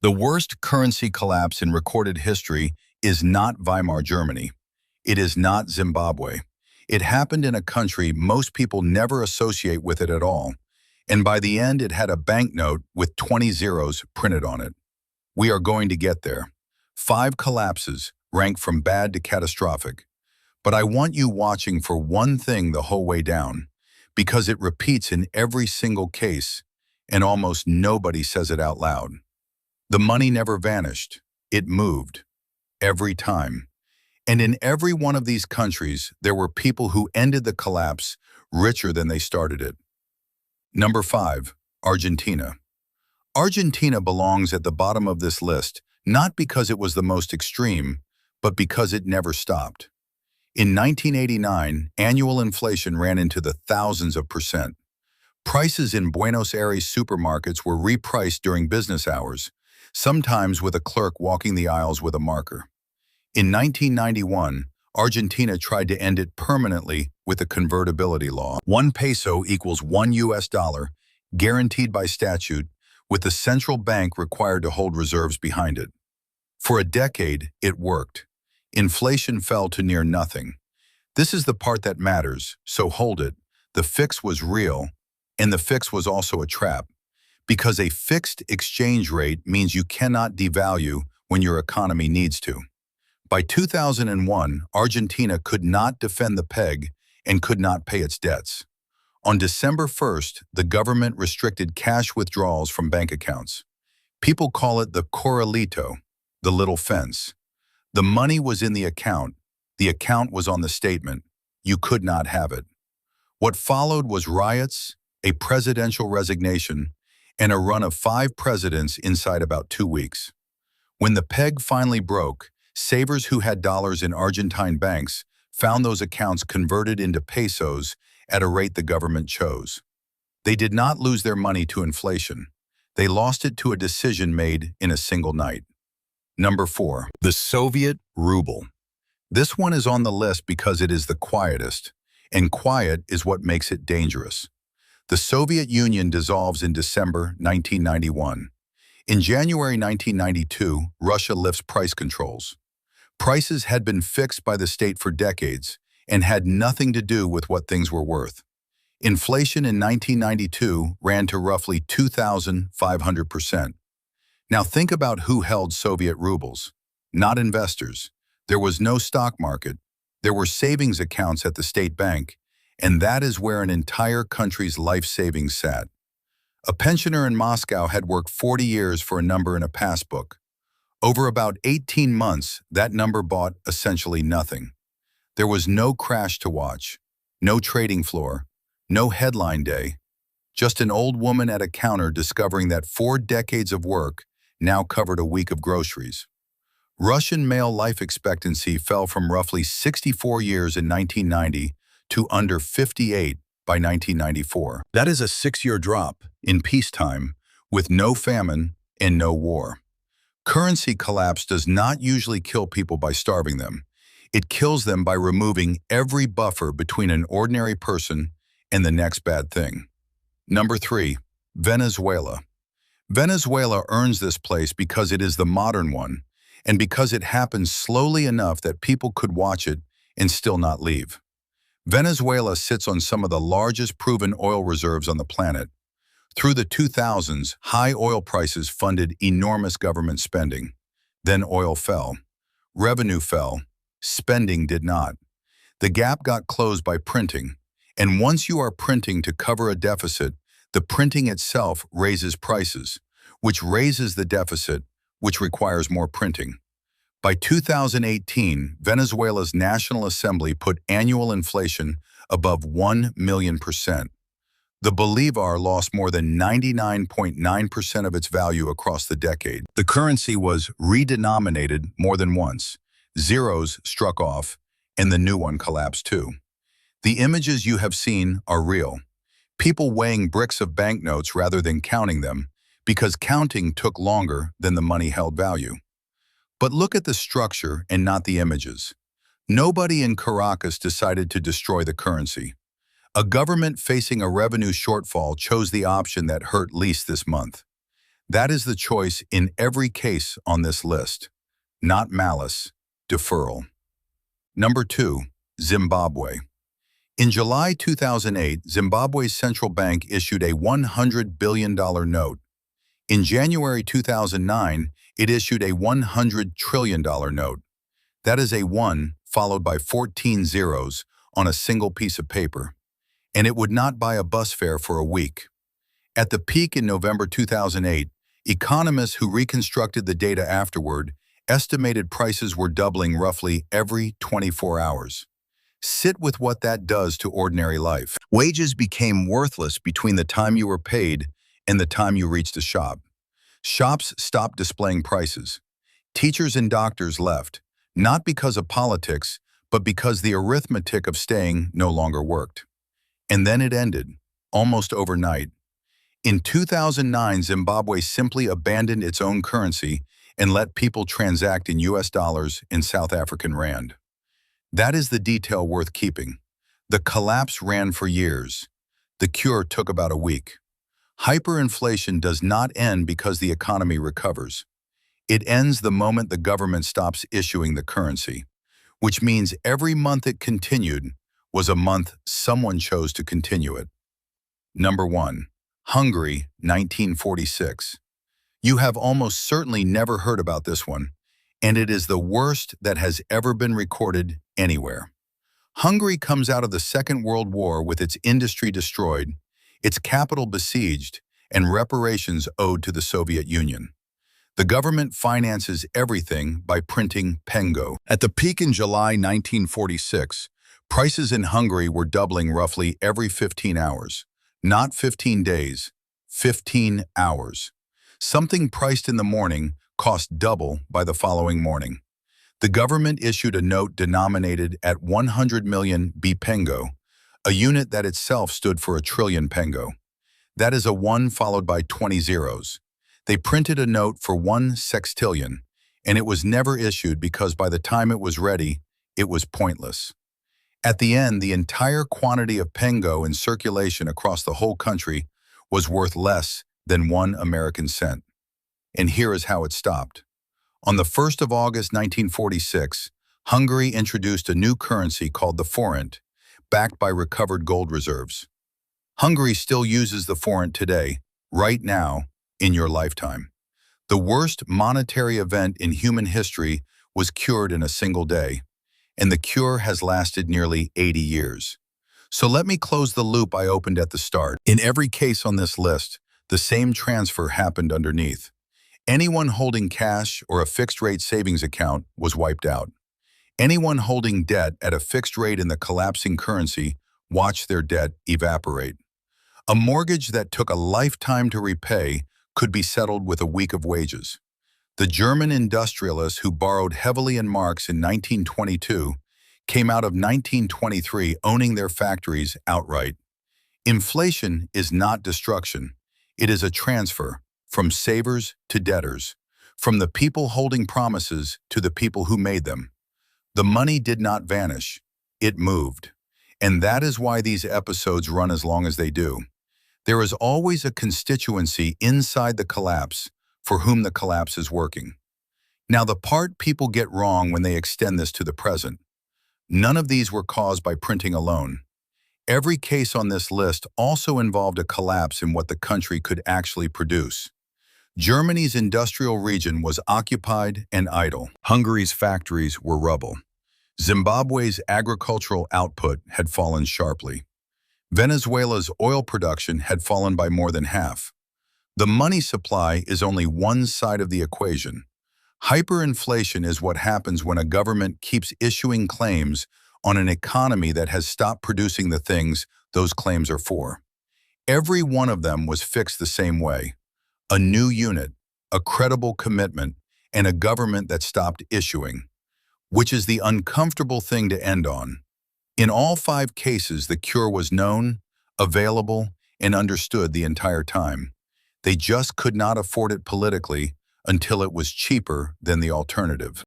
The worst currency collapse in recorded history is not Weimar Germany. It is not Zimbabwe. It happened in a country most people never associate with it at all, and by the end it had a banknote with 20 zeros printed on it. We are going to get there. 5 collapses, ranked from bad to catastrophic. But I want you watching for one thing the whole way down, because it repeats in every single case, and almost nobody says it out loud. The money never vanished. It moved. Every time. And in every one of these countries, there were people who ended the collapse richer than they started it. Number 5, Argentina. Argentina belongs at the bottom of this list, not because it was the most extreme, but because it never stopped. In 1989, annual inflation ran into the thousands of percent. Prices in Buenos Aires supermarkets were repriced during business hours, sometimes with a clerk walking the aisles with a marker. In 1991, Argentina tried to end it permanently with a convertibility law. 1 peso equals $1, guaranteed by statute, with the central bank required to hold reserves behind it. For a decade, it worked. Inflation fell to near nothing. This is the part that matters, so hold it. The fix was real, and the fix was also a trap, because a fixed exchange rate means you cannot devalue when your economy needs to. By 2001, Argentina could not defend the peg and could not pay its debts. On December 1st, the government restricted cash withdrawals from bank accounts. People call it the corralito, the little fence. The money was in the account was on the statement. You could not have it. What followed was riots, a presidential resignation, and a run of 5 presidents inside about 2 weeks. When the peg finally broke, savers who had dollars in Argentine banks found those accounts converted into pesos at a rate the government chose. They did not lose their money to inflation. They lost it to a decision made in a single night. Number 4, the Soviet ruble. This one is on the list because it is the quietest, and quiet is what makes it dangerous. The Soviet Union dissolves in December 1991. In January 1992, Russia lifts price controls. Prices had been fixed by the state for decades and had nothing to do with what things were worth. Inflation in 1992 ran to roughly 2,500%. Now think about who held Soviet rubles. Not investors. There was no stock market. There were savings accounts at the state bank, and that is where an entire country's life savings sat. A pensioner in Moscow had worked 40 years for a number in a passbook. Over about 18 months, that number bought essentially nothing. There was no crash to watch, no trading floor, no headline day, just an old woman at a counter discovering that 4 decades of work now covered a week of groceries. Russian male life expectancy fell from roughly 64 years in 1990 to under 58 by 1994. That is a 6-year drop in peacetime with no famine and no war. Currency collapse does not usually kill people by starving them. It kills them by removing every buffer between an ordinary person and the next bad thing. Number 3, Venezuela. Venezuela earns this place because it is the modern one, and because it happens slowly enough that people could watch it and still not leave. Venezuela sits on some of the largest proven oil reserves on the planet. Through the 2000s, high oil prices funded enormous government spending. Then oil fell. Revenue fell. Spending did not. The gap got closed by printing. And once you are printing to cover a deficit, the printing itself raises prices, which raises the deficit, which requires more printing. By 2018, Venezuela's National Assembly put annual inflation above 1 million %. The bolivar lost more than 99.9% of its value across the decade. The currency was redenominated more than once. Zeros struck off, and the new one collapsed too. The images you have seen are real. People weighing bricks of banknotes rather than counting them, because counting took longer than the money held value. But look at the structure and not the images. Nobody in Caracas decided to destroy the currency. A government facing a revenue shortfall chose the option that hurt least this month. That is the choice in every case on this list. Not malice, deferral. Number 2, Zimbabwe. In July 2008, Zimbabwe's central bank issued a $100 billion note. In January 2009, it issued a $100 trillion note. That is a 1 followed by 14 zeros on a single piece of paper. And it would not buy a bus fare for a week. At the peak in November 2008, economists who reconstructed the data afterward estimated prices were doubling roughly every 24 hours. Sit with what that does to ordinary life. Wages became worthless between the time you were paid and the time you reached a shop. Shops stopped displaying prices. Teachers and doctors left, not because of politics, but because the arithmetic of staying no longer worked. And then it ended, almost overnight. In 2009, Zimbabwe simply abandoned its own currency and let people transact in US dollars and South African rand. That is the detail worth keeping. The collapse ran for years. The cure took about a week. Hyperinflation does not end because the economy recovers. It ends the moment the government stops issuing the currency, which means every month it continued was a month someone chose to continue it. Number 1, Hungary, 1946. You have almost certainly never heard about this one, and it is the worst that has ever been recorded anywhere. Hungary comes out of the Second World War with its industry destroyed, its capital besieged, and reparations owed to the Soviet Union. The government finances everything by printing pengo. At the peak in July 1946, prices in Hungary were doubling roughly every 15 hours. Not 15 days, 15 hours. Something priced in the morning cost double by the following morning. The government issued a note denominated at 100 million pengo, a unit that itself stood for a trillion pengo. That is a 1 followed by 20 zeros. They printed a note for 1 sextillion, and it was never issued because by the time it was ready, it was pointless. At the end, the entire quantity of pengo in circulation across the whole country was worth less than 1 American cent. And here is how it stopped. On the 1st of August 1946, Hungary introduced a new currency called the forint, backed by recovered gold reserves. Hungary still uses the forint today, right now, in your lifetime. The worst monetary event in human history was cured in a single day, and the cure has lasted nearly 80 years. So let me close the loop I opened at the start. In every case on this list, the same transfer happened underneath. Anyone holding cash or a fixed-rate savings account was wiped out. Anyone holding debt at a fixed rate in the collapsing currency watched their debt evaporate. A mortgage that took a lifetime to repay could be settled with a week of wages. The German industrialists who borrowed heavily in marks in 1922 came out of 1923 owning their factories outright. Inflation is not destruction. It is a transfer from savers to debtors, from the people holding promises to the people who made them. The money did not vanish. It moved. And that is why these episodes run as long as they do. There is always a constituency inside the collapse for whom the collapse is working. Now, the part people get wrong when they extend this to the present. None of these were caused by printing alone. Every case on this list also involved a collapse in what the country could actually produce. Germany's industrial region was occupied and idle. Hungary's factories were rubble. Zimbabwe's agricultural output had fallen sharply. Venezuela's oil production had fallen by more than half. The money supply is only one side of the equation. Hyperinflation is what happens when a government keeps issuing claims on an economy that has stopped producing the things those claims are for. Every one of them was fixed the same way. A new unit, a credible commitment, and a government that stopped issuing, which is the uncomfortable thing to end on. In all 5 cases, the cure was known, available, and understood the entire time. They just could not afford it politically until it was cheaper than the alternative.